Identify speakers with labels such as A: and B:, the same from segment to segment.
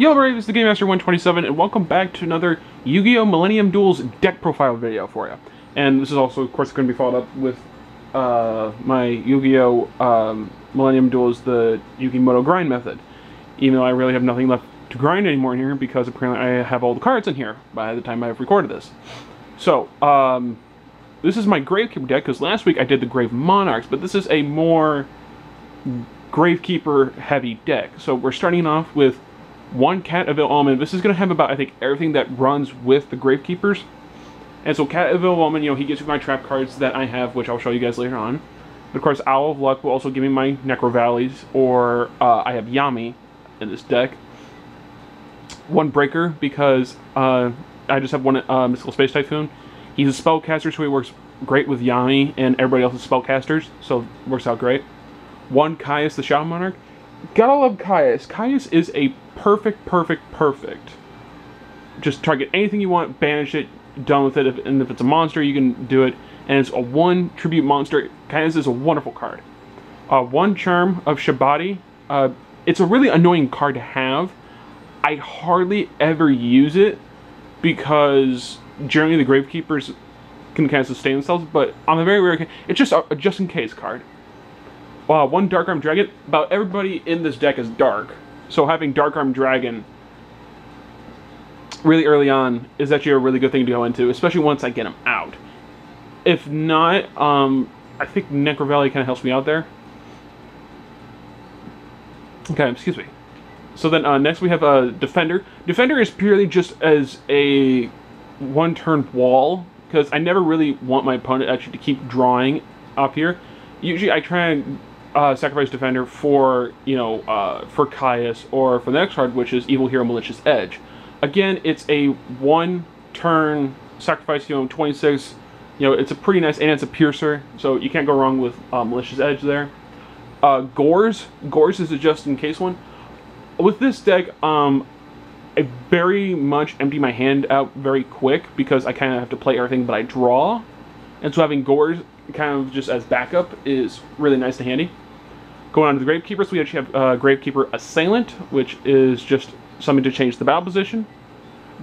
A: Yo, Brave, it's the Game Master 127, and welcome back to another Yu-Gi-Oh! Millennium Duels deck profile video for you. And this is also, of course, going to be followed up with my Yu-Gi-Oh! Millennium Duels, the Yukimoto grind method. Even though I really have nothing left to grind anymore in here, because apparently I have all the cards in here by the time I've recorded this. So, this is my Gravekeeper deck, because last week I did the Grave Monarchs, but this is a more Gravekeeper heavy deck. So we're starting off with one Cat of Ill Omen. This is going to have about, I think, everything that runs with the Gravekeepers. And so Cat of Ill Omen, you know, he gives me my trap cards that I have, which I'll show you guys later on. But of course, Owl of Luck will also give me my Necro Valleys, or I have Yami in this deck. One Breaker, because I just have one Mystical Space Typhoon. He's a spellcaster, so he works great with Yami and everybody else's spellcasters, so it works out great. One Caius the Shadow Monarch. Gotta love Caius. Caius is a perfect. Just target anything you want, banish it, done with it. And if it's a monster, you can do it. And it's a 1 tribute monster. Caius is a wonderful card. One Charm of Shabati. It's a really annoying card to have. I hardly ever use it because generally the Gravekeepers can kind of sustain themselves, but on the very rare occasion, it's just a just-in-case card. One Dark Arm Dragon. About everybody in this deck is dark, so having Dark Arm Dragon really early on is actually a really good thing to go into, especially once I get him out. If not, I think Necro Valley kind of helps me out there. Okay, excuse me. So then next we have Defender. Defender is purely just as a one-turn wall, because I never really want my opponent actually to keep drawing up here. Usually I try and sacrifice Defender for, you know, for Caius, or for the next card, which is Evil Hero Malicious Edge. Again, it's a one-turn sacrifice, you know, 26. You know, it's a pretty nice, and it's a Piercer, so you can't go wrong with Malicious Edge there. Gores. Gores is a just-in-case one. With this deck, I very much empty my hand out very quick, because I kind of have to play everything but I draw. And so having Gores kind of just as backup is really nice and handy. Going on to the Gravekeepers, we actually have Gravekeeper Assailant, which is just something to change the battle position.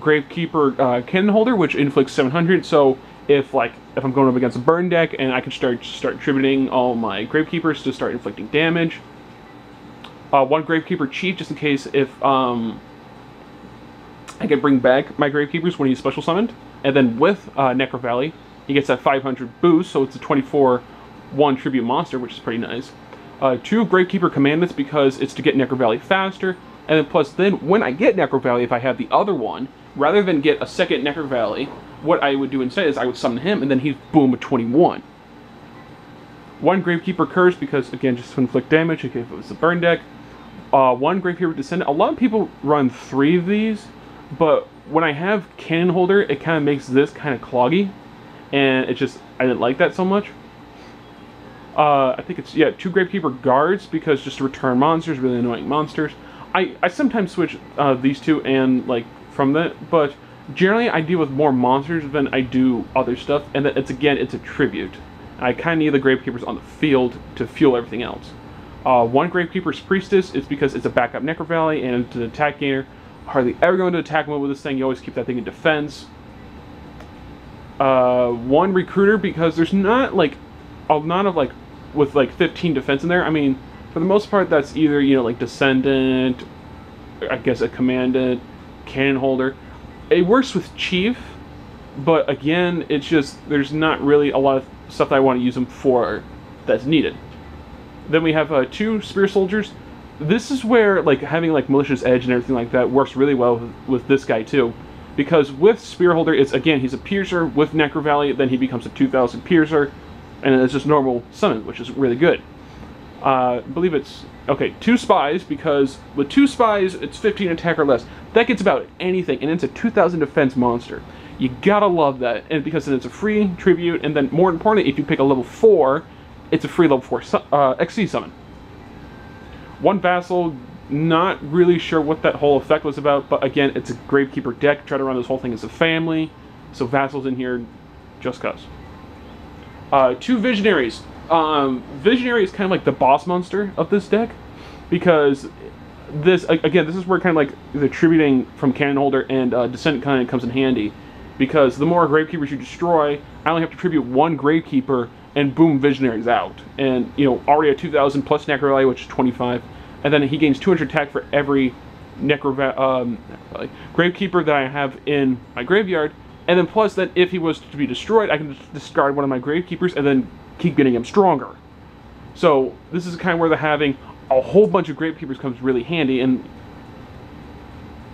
A: Gravekeeper Cannon Holder, which inflicts 700, so if I'm going up against a burn deck, and I can start tributing all my Gravekeepers to start inflicting damage. One Gravekeeper Chief, just in case if I can bring back my Gravekeepers when he's special summoned. And then with Necro Valley, he gets that 500 boost, so it's a 24-1 tribute monster, which is pretty nice. 2 Gravekeeper Commandments, because it's to get Necro Valley faster. And then plus, then when I get Necro Valley, if I have the other one, rather than get a second Necro Valley, what I would do instead is I would summon him, and then he's boom a 21. One Gravekeeper Curse, because again, just to inflict damage, if it was a burn deck. One Gravekeeper Descendant. A lot of people run 3 of these, but when I have Cannon Holder, it kind of makes this kind of cloggy, and it just, I didn't like that so much. I think it's, yeah, 2 Gravekeeper Guards, because just to return monsters, really annoying monsters. I sometimes switch these two and, like, from that, but generally I deal with more monsters than I do other stuff, and it's, again, it's a tribute. I kind of need the Gravekeepers on the field to fuel everything else. One Gravekeeper's Priestess is because it's a backup Necro Valley, and it's an attack gainer. Hardly ever go into attack mode with this thing, you always keep that thing in defense. One Recruiter, because there's not, like, a lot of, like, with, like, 15 defense in there. I mean, for the most part, that's either, you know, like, Descendant, I guess a Commandant, Cannon Holder. It works with Chief, but again, it's just, there's not really a lot of stuff that I want to use them for that's needed. Then we have 2 Spear Soldiers. This is where, like, having, like, Malicious Edge and everything like that works really well with this guy, too. Because with Spear Holder, it's, again, he's a Piercer. With Necro Valley, then he becomes a 2000 Piercer. And it's just normal summon, which is really good. I believe it's, okay, 2 Spies, because with 2 Spies, it's 15 attack or less. That gets about anything, and it's a 2000 defense monster. You gotta love that, and because then it's a free tribute, and then more importantly, if you pick a level 4, it's a free level 4 XC summon. One Vassal, not really sure what that whole effect was about, but again, it's a Gravekeeper deck. Try to run this whole thing as a family, so Vassal's in here just cuz. 2 Visionaries. Visionary is kind of like the boss monster of this deck, because this again, this is where kind of like the attributing from Cannon Holder and Descent kind of comes in handy, because the more Gravekeepers you destroy, I only have to tribute one Gravekeeper, and boom, Visionary's out. And you know, already at 2,000 plus Necro Value, which is 25, and then he gains 200 attack for every Gravekeeper that I have in my graveyard, and then plus that if he was to be destroyed, I can just discard one of my Gravekeepers and then keep getting him stronger. So this is kind of where the having a whole bunch of Gravekeepers comes really handy, and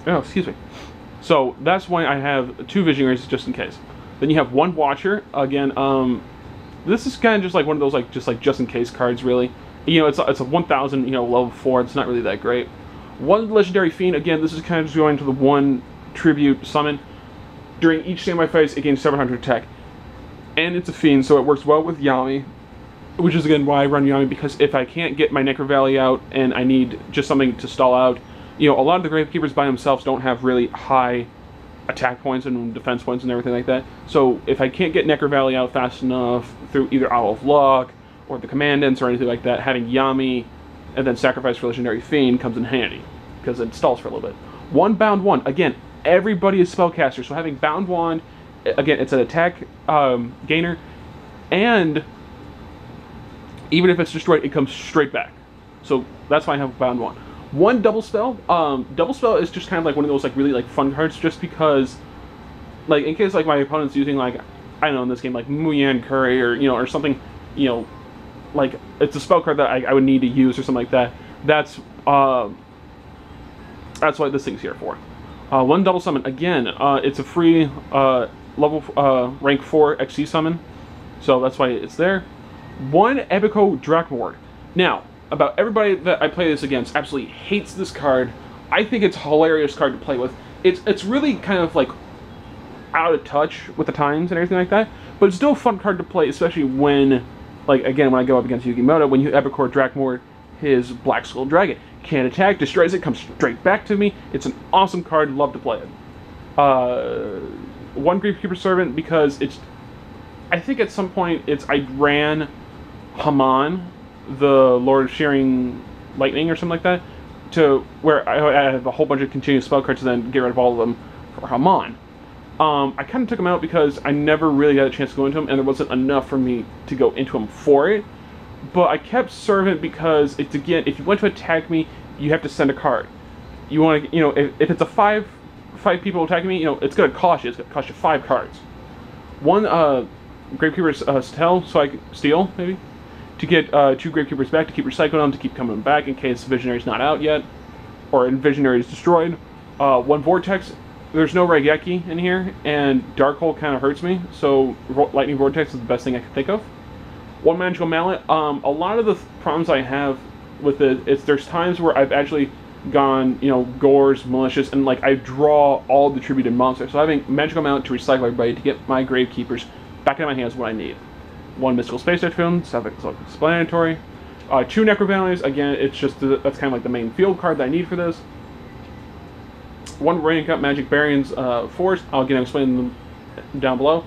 A: oh, excuse me. So that's why I have 2 Visionaries just in case. Then you have 1 Watcher. Again, this is kind of just like one of those just in case cards, really. You know, it's a 1,000, you know, level 4. It's not really that great. 1 Legendary Fiend. Again, this is kind of just going to the 1 tribute summon. During each standby phase, it gains 700 attack, and it's a Fiend, so it works well with Yami, which is again why I run Yami, because if I can't get my Necro Valley out and I need just something to stall out, you know, a lot of the Gravekeepers by themselves don't have really high attack points and defense points and everything like that. So if I can't get Necro Valley out fast enough through either Owl of Luck or the Commandants or anything like that, having Yami and then sacrifice for Legendary Fiend comes in handy, because it stalls for a little bit. 1 Bound Wand. Again, everybody is Spellcaster, so having Bound Wand, again, it's an attack gainer, and even if it's destroyed, it comes straight back. So that's why I have Bound Wand. 1 Double Spell. Double Spell is just kind of like one of those like really like fun cards, just because, like, in case like my opponent's using like, I don't know, in this game like Muyan Curry or, you know, or something, you know, like it's a spell card that I would need to use or something like that. That's what this thing's here for. 1 Double Summon. Again, it's a free level rank 4 XC summon, so that's why it's there. 1 Epico Drachmord. Now, about everybody that I play this against absolutely hates this card. I think it's a hilarious card to play with. It's really kind of like out of touch with the times and everything like that, but it's still a fun card to play, especially when, like, again, when I go up against Yukimoto, when you Epicor Drachmord his Black Skull Dragon. Can't attack, destroys it, comes straight back to me. It's an awesome card, love to play it. 1 Gravekeeper Servant, because it's, I think at some point I ran Haman, the Lord of Shearing Lightning or something like that, to where I have a whole bunch of continuous spell cards to then get rid of all of them for Haman. I kind of took him out because I never really got a chance to go into him, and there wasn't enough for me to go into him for it. But I kept Servant because it's, again, if you want to attack me, you have to send a card. You want to, you know, if it's a five people attacking me, you know, it's going to cost you. It's going to cost you 5 cards. 1 Gravekeeper's steal, maybe, to get 2 Gravekeepers back, to keep recycling them, to keep coming back in case Visionary's not out yet, or Visionary is destroyed. 1 Vortex. There's no Raigeki in here, and Dark Hole kind of hurts me, so Lightning Vortex is the best thing I can think of. 1 Magical Mallet. A lot of the problems I have with it is there's times where I've actually gone, you know, Gores, Malicious, and like I draw all the tributed monsters. So having Magical Mallet to recycle everybody to get my Gravekeepers back in my hands is what I need. 1 Mystical Space Typhoon, self-explanatory. 2 Necro Valleys. Again, it's just that's kind of like the main field card that I need for this. 1 Rain Cup Magic Barion's Force. I'll again explain them down below.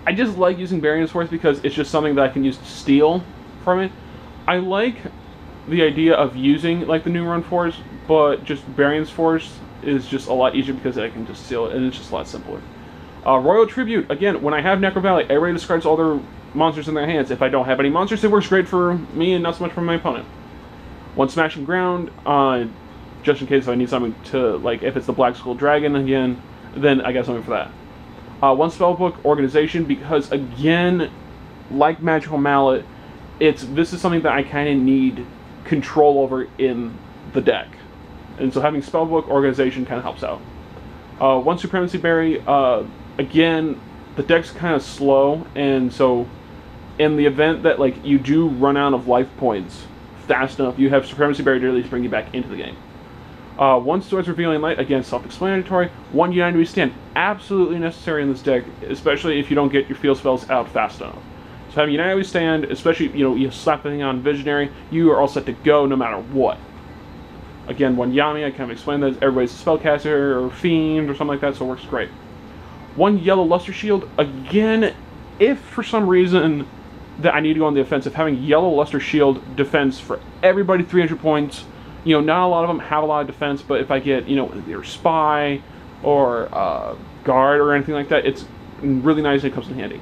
A: I just like using Barion's Force because it's just something that I can use to steal from it. I like the idea of using like the New Run Force, but just Barion's Force is just a lot easier because I can just steal it, and it's just a lot simpler. Royal Tribute. Again, when I have Necro Valley, everybody discards all their monsters in their hands. If I don't have any monsters, it works great for me and not so much for my opponent. 1 Smashing Ground, just in case if I need something to, like, if it's the Black Skull Dragon again, then I got something for that. 1 Spellbook Organization, because again, like Magical Mallet, this is something that I kind of need control over in the deck, and so having Spellbook Organization kind of helps out. 1 Supremacy Berry. Again, the deck's kind of slow, and so in the event that like you do run out of life points fast enough, you have Supremacy Berry to at least bring you back into the game. 1 Swords Revealing Light, again, self-explanatory. 1 United We Stand, absolutely necessary in this deck, especially if you don't get your field spells out fast enough. So having United We Stand, especially, you know, you slap the thing on Visionary, you are all set to go no matter what. Again, 1 Yami, I kind of explained that everybody's a spellcaster or fiend or something like that, so it works great. 1 Yellow Luster Shield, again, if for some reason that I need to go on the offensive, having Yellow Luster Shield defense for everybody 300 points, You know, not a lot of them have a lot of defense, but if I get, you know, either Spy or Guard or anything like that, it's really nice and it comes in handy.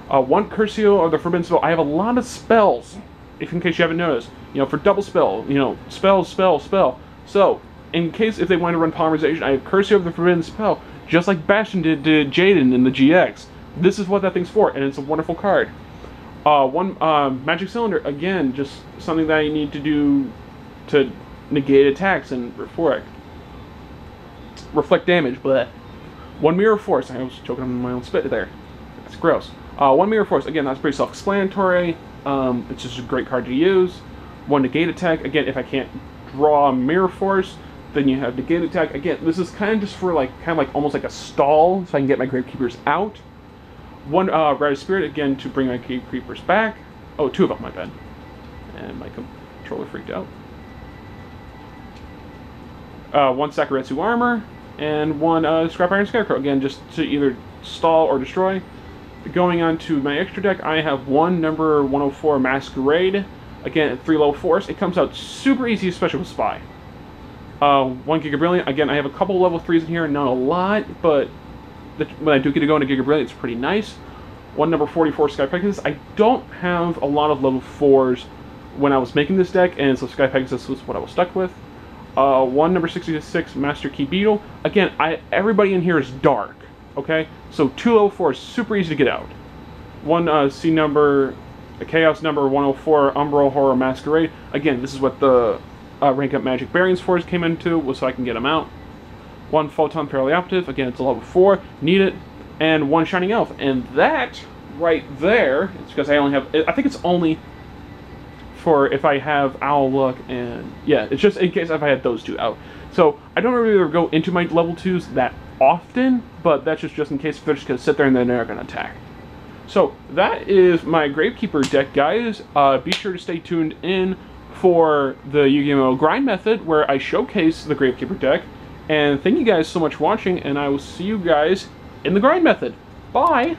A: One Curcio of the Forbidden Spell. I have a lot of spells, if in case you haven't noticed. You know, for double spell, you know, spell, spell, spell. So, in case if they want to run Polymerization, I have Curcio of the Forbidden Spell, just like Bastion did to Jaden in the GX. This is what that thing's for, and it's a wonderful card. One Magic Cylinder, again, just something that you need to do to negate attacks and reflect damage, but one Mirror Force. I was choking on my own spit there. That's gross. One Mirror Force, again, that's pretty self-explanatory. It's just a great card to use. One Negate Attack, again, if I can't draw a Mirror Force, then you have Negate Attack. Again, this is kind of just for like, almost like a stall, so I can get my Gravekeepers out. One Rite of Spirit, again, to bring my Gravekeepers back. Oh, two of them, my bad. And my controller freaked out. One Sakuretsu Armor, and one Scrap Iron Scarecrow, again, just to either stall or destroy. Going on to my extra deck, I have one number 104 Masquerade, again, 3 low force. It comes out super easy, especially with Spy. One Giga Brilliant, again, I have a couple level 3s in here, not a lot, but when I do get to go into Giga Brilliant, it's pretty nice. One number 44 Sky Pegasus. I don't have a lot of level 4s when I was making this deck, and so Sky Pegasus was what I was stuck with. One number 66 Master Key Beetle. Again, everybody in here is dark, okay? So 2 level 4 is super easy to get out. One C number, Chaos number 104 Umbral Horror Masquerade. Again, this is what the Rank Up Magic Bearings Force came into, was so I can get them out. One Photon Paraleoptive, again, it's a level 4, need it. And one Shining Elf, and that right there, it's because I only have, I think it's only for if I have Owl Luck, and yeah, it's just in case if I had those two out. So I don't really go into my level 2s that often, but that's just in case if they're just going to sit there and then they're going to attack. So that is my Gravekeeper deck, guys. Be sure to stay tuned in for the Yu-Gi-Oh! Grind method, where I showcase the Gravekeeper deck. And thank you guys so much for watching, and I will see you guys in the grind method. Bye!